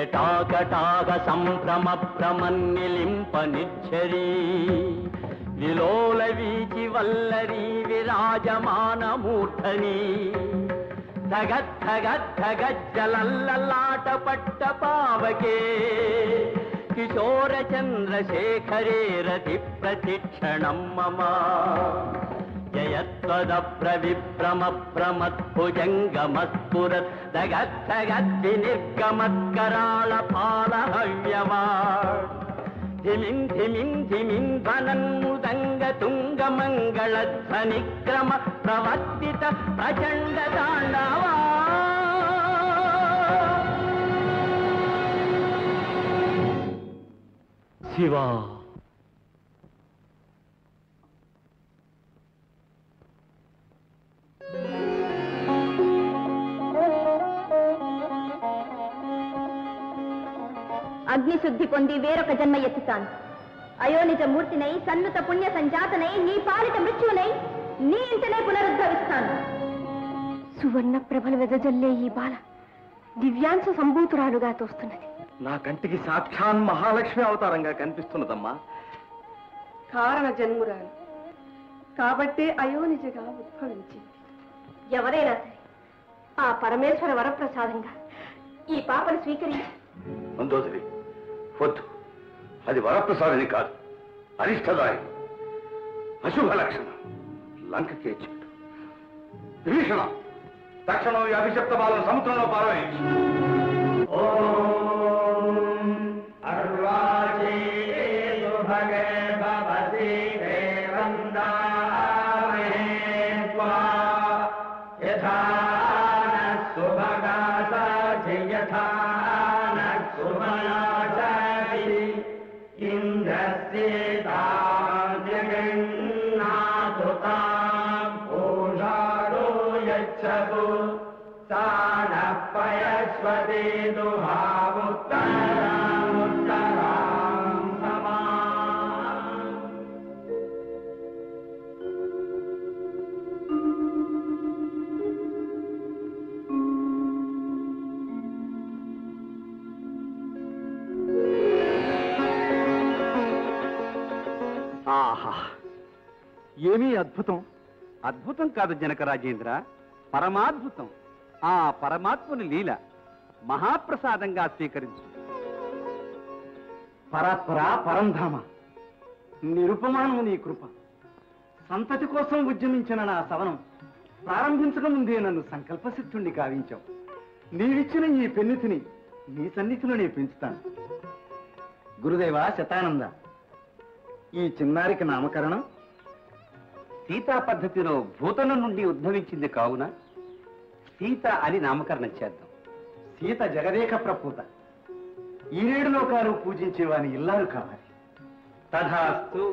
జటాకటాక సంభ్రమ భ్రమన్నిలింప నిచ్చరీ విలోల వీచి వల్లరీ విరాజమాన మూర్ధని ధగద్ధగద్ధగజ్జలల్లలాట పట్ట పావకే కిశోర చంద్రశేఖరే రతి ప్రతిక్షణం మమ జయత్వదప్ర విభ్రమ భ్రమద్భుజంగమస్ఫురత్ దగద్ధగద్వినిర్గమత్కరాళ పాలహవ్యవా ధిమిన్ ధిమిన్ ధిమిన్ ధ్వనన్ముదంగ తుంగ మంగళధ్వనిక్రమ ప్రవర్తిత ప్రచండ తాండవా శివా అగ్నిశుద్ధి పొంది వేరొక జన్మ ఎత్తుతాను. అయోనిజ మూర్తినై సన్నుత పుణ్య సంజాతనై నీ పాలిట మృత్యునై నీ ఇంటనే పునరుద్ధవిస్తాను. సువర్ణ ప్రభలు వెదజల్లే ఈ బాల దివ్యాంశ సంభూతురాలుగా తోస్తున్నది. నా కంటికి సాక్షాన్ మహాలక్ష్మి అవతారంగా కనిపిస్తున్నదమ్మా. కారణ జన్మురాలు కాబట్టే అయోనిజగా ఉద్భవించింది. ఎవరైనా సరే ఆ పరమేశ్వర వరప్రసాదంగా ఈ పాపను స్వీకరించి. మందోదరి వద్దు, అది వరప్రసాదని కాదు, అరిష్టదాయం, అశుభ లక్షణం, లంకకే చెట్టు. విభీషణ, తక్షణం ఈ అభిషప్త బాలను సముద్రంలో పారవేయించు. ఆహా, ఏమీ అద్భుతం! అద్భుతం కాదు జనక రాజేంద్ర, పరమాద్భుతం. ఆ పరమాత్ముని లీల మహాప్రసాదంగా స్వీకరించు. పరాత్పర పరంధామ, నిరుపమానము నీ కృప. సంతతి కోసం ఉద్యమించిన నా సవనం ప్రారంభించక ముందే నన్ను సంకల్పసిద్ధుణ్ణి కావించావు. నీవిచ్చిన ఈ పెన్నితిని నీ సన్నిధిలో నేను పెంచుతాను. గురుదేవ శతానంద, ఈ చిన్నారికి నామకరణం సీతా పద్ధతిలో భూతల నుండి ఉద్భవించింది కావున సీత అని నామకరణం చేద్దాం. సీత జగదేక ప్రపూత, ఈ 7 లోకాలు పూజించేవాని ఇల్లాలు కావాలి. తథాస్తు.